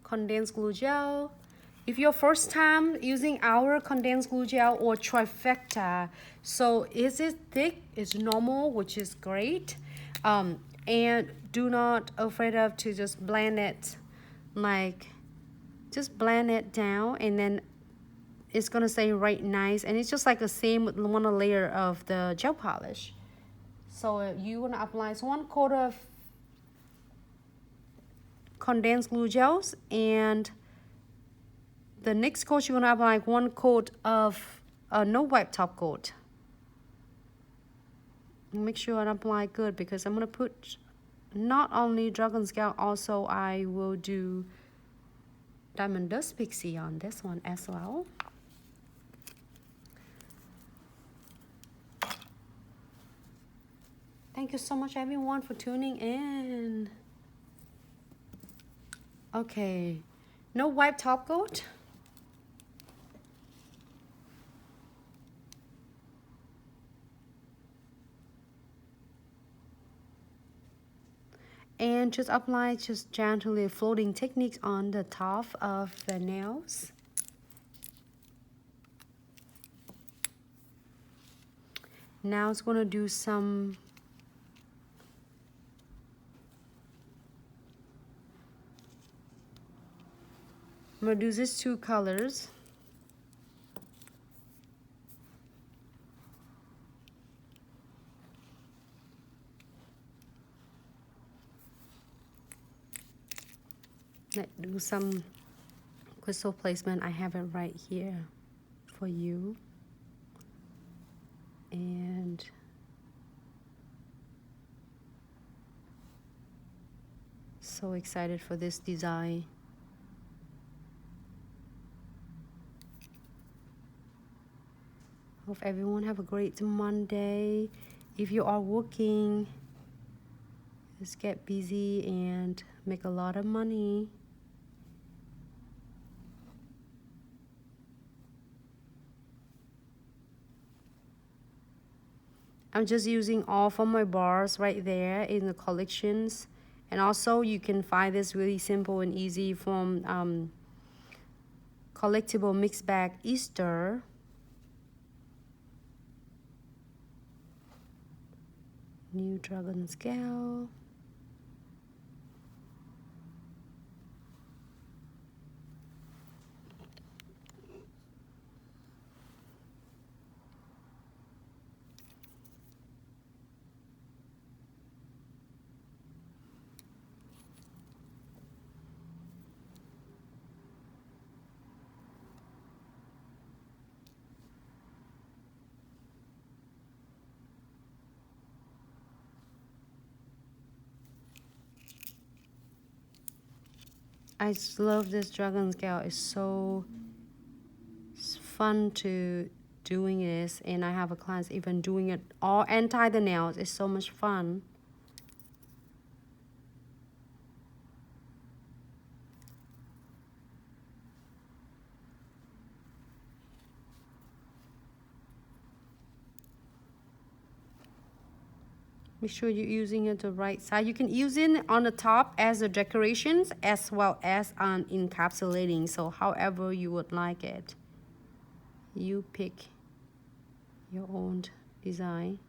condensed glue gel. If you're first time using our condensed glue gel or Trifecta, so is it thick? It's normal, which is great. And do not afraid of to just blend it, like just blend it down, and then it's gonna stay right nice, and it's just like the same one layer of the gel polish. So you wanna apply 1 coat of condensed glue gels, and the next coat you're gonna apply 1 coat of no wipe top coat. Make sure I apply good, because I'm gonna put not only Dragon Scale, also I will do Diamond Dust Pixie on this one as well. Thank you so much everyone for tuning in. Okay, no wipe top coat. And just apply just gently floating techniques on the top of the nails. Now it's gonna do some I'm gonna do these 2 colors. Let's do some crystal placement. I have it right here for you. And so excited for this design. Hope everyone have a great Monday. If you are working, just get busy and make a lot of money. I'm just using all of my bars right there in the collections. And also you can find this really simple and easy from collectible mix bag Easter. New Dragon Scale. I just love this Dragon Scale. It's so fun to doing this, and I have a class even doing it all anti the nails. It's so much fun. Make sure you're using it the right side. You can use it on the top as the decorations as well as on encapsulating. So however you would like it. You pick your own design.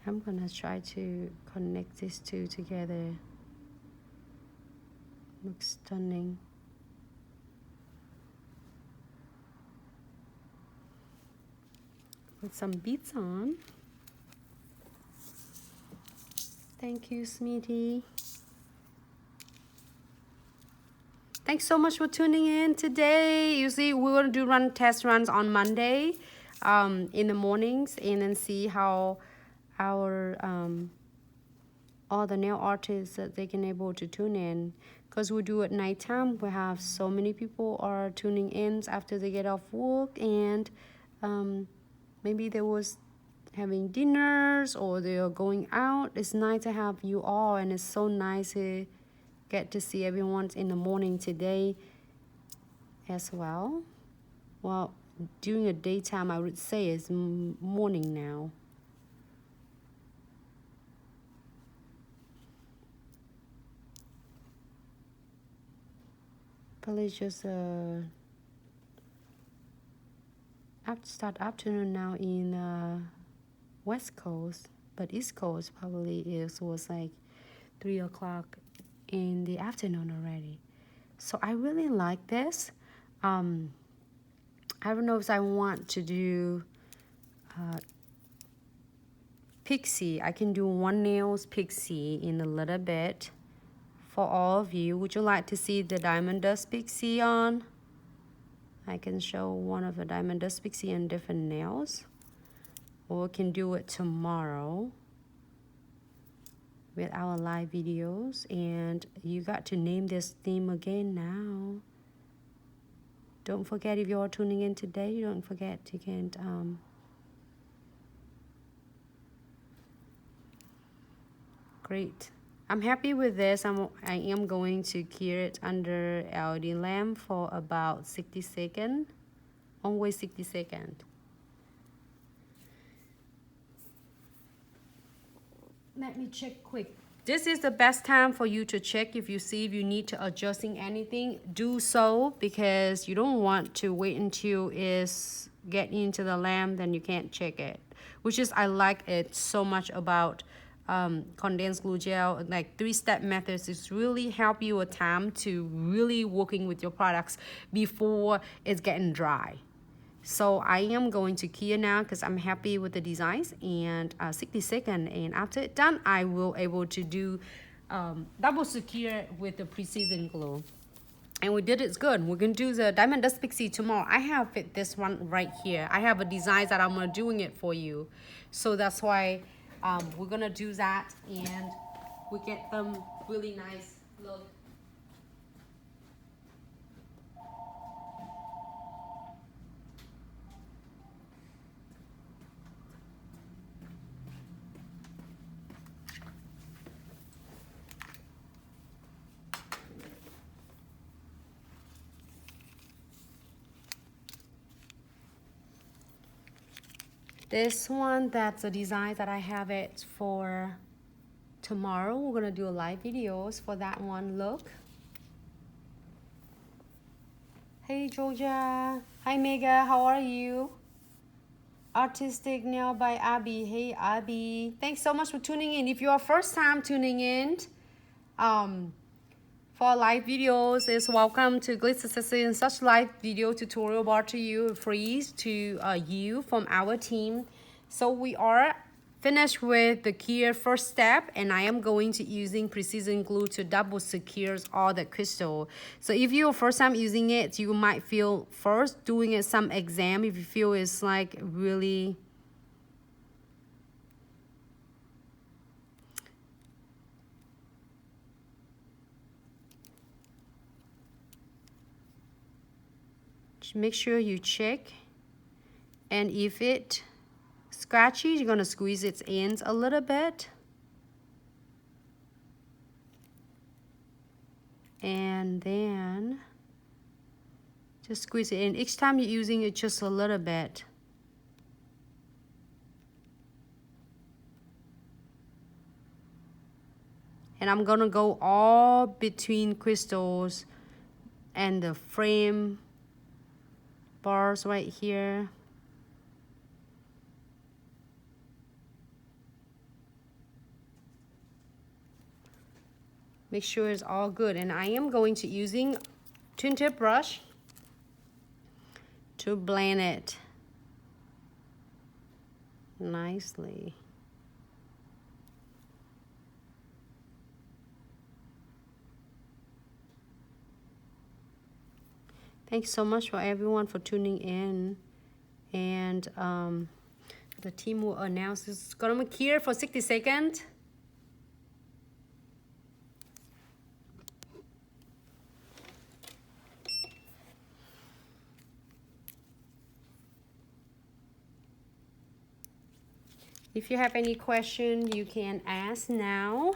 I'm gonna try to connect these 2 together. Looks stunning. Put some beads on. Thank you, Smitty. Thanks so much for tuning in today. Usually we're gonna do test runs on Monday in the mornings, and then see how our all the nail artists that they can able to tune in, because we do at nighttime. We have so many people are tuning in after they get off work, and maybe they was having dinners or they're going out, it's nice to have you all, and it's so nice to get to see everyone in the morning today as well. Well, during the daytime, I would say it's morning now. Probably just start afternoon now in West Coast, but East Coast probably was like 3 o'clock in the afternoon already. So I really like this. I don't know if I want to do pixie. I can do one nails pixie in a little bit for all of you. Would you like to see the diamond dust pixie on? I can show one of the diamond dust pixie on different nails, or we can do it tomorrow with our live videos. And you got to name this theme again now. Don't forget, if you're tuning in today, don't forget you can't great. I'm happy with this. I am going to cure it under LED lamp for about 60 seconds. Always 60 seconds. Let me check quick. This is the best time for you to check. If you see if you need to adjusting anything, do so, because you don't want to wait until it's get into the lamp, then you can't check it. Which is, I like it so much about condensed glue gel. Like 3-step methods is really help you a time to really working with your products before it's getting dry. So I am going to cure now because I'm happy with the designs, and 60 seconds, and after it's done I will able to do double secure with the precision glue. And we did it's good. We're gonna do the diamond dust pixie tomorrow. I have this one right here. I have a design that I'm gonna doing it for you, so that's why we're gonna do that, and we get them really nice look. This one, that's a design that I have it for tomorrow. We're gonna do a live videos for that one. Look. Hey Georgia. Hi Mega, how are you? Artistic Nail by Abby. Hey Abby. Thanks so much for tuning in. If you're first time tuning in, for live videos, is welcome to Glitz Accessories, and such live video tutorial brought to you free to you from our team. So we are finished with the cure first step, and I am going to using precision glue to double secures all the crystal. So if you're first time using it, you might feel first doing it some exam if you feel it's like really make sure you check, and if it scratchy, you're gonna squeeze its ends a little bit, and then just squeeze it in. Each time you're using it just a little bit. And I'm gonna go all between crystals and the frame bars right here. Make sure it's all good. And I am going to using twin tip brush to blend it nicely. Thanks so much for everyone for tuning in, and the team will announce it's gonna be here for 60 seconds. If you have any question, you can ask now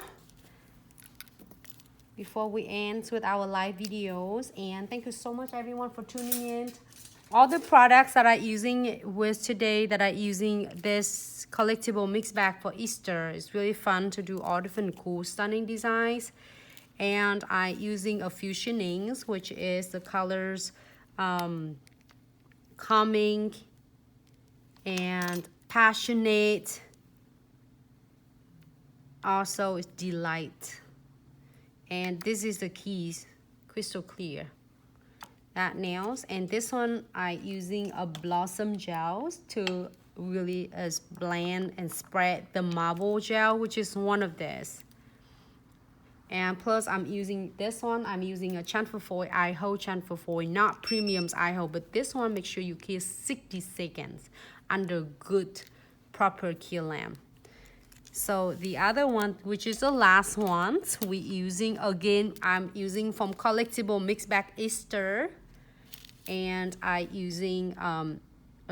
before we end with our live videos. And thank you so much everyone for tuning in. All the products that I'm using with today, that I'm using this collectible mix bag for Easter. It's really fun to do all different cool, stunning designs. And I'm using a fusion inks, which is the colors Calming and Passionate. Also, it's Delight. And this is the keys, crystal clear. That nails. And this one I using a blossom gels to really blend and spread the marble gel, which is one of this. And plus I'm using this one, I'm using a chamfer foil eye hold chamfer foil, not premium's eye hold, but this one make sure you keep 60 seconds under good proper kill lamp. So the other one, which is the last one, we using again, I'm using from collectible mix bag Easter, and I using a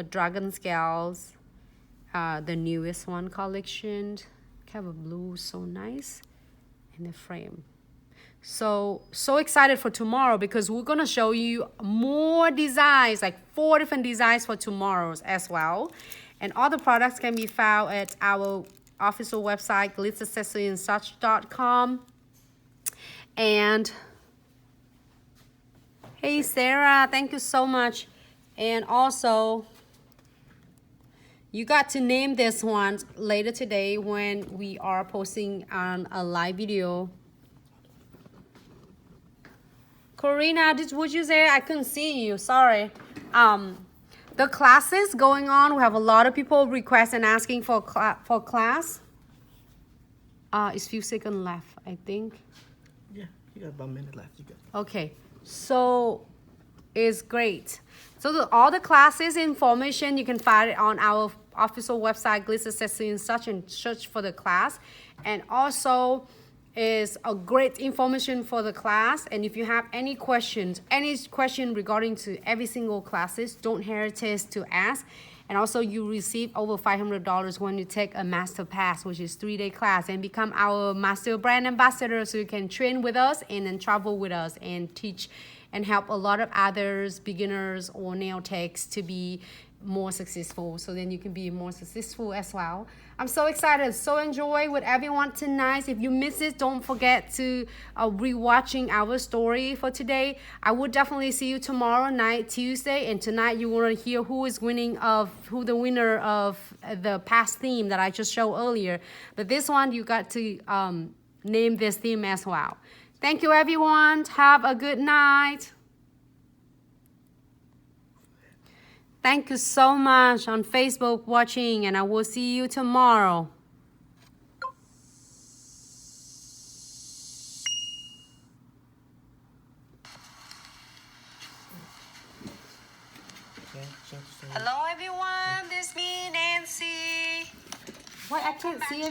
dragon scales, the newest one collection. Have a blue, so nice, in the frame. So excited for tomorrow because we're gonna show you more designs, like 4 different designs for tomorrow's as well. And all the products can be found at our official website, glitzaccessoryandsuch.com. And hey Sarah, thank you so much. And also, you got to name this one later today when we are posting on a live video. Corina, would you say? I couldn't see you, sorry. The classes going on, we have a lot of people requesting and asking for class. It's few seconds left, I think. Yeah, you got about a minute left. You got. Okay, so it's great. So all the classes information, you can find it on our official website, Glitz Accessory and Such, and search for the class. And also is a great information for the class. And if you have any questions, regarding to every single classes, don't hesitate to ask. And also you receive over $500 when you take a master pass, which is 3-day class, and become our master brand ambassador, so you can train with us and then travel with us and teach and help a lot of others, beginners or nail techs, to be more successful, so then you can be more successful as well. I'm so excited, so enjoy with everyone tonight. If you miss it, don't forget to rewatching our story for today. I will definitely see you tomorrow night, Tuesday, and tonight you want to hear who the winner of the past theme that I just showed earlier. But this one, you got to name this theme as well. Thank you everyone, have a good night. Thank you so much on Facebook watching, and I will see you tomorrow. Hello everyone, this is me, Nancy. Why I can't see it?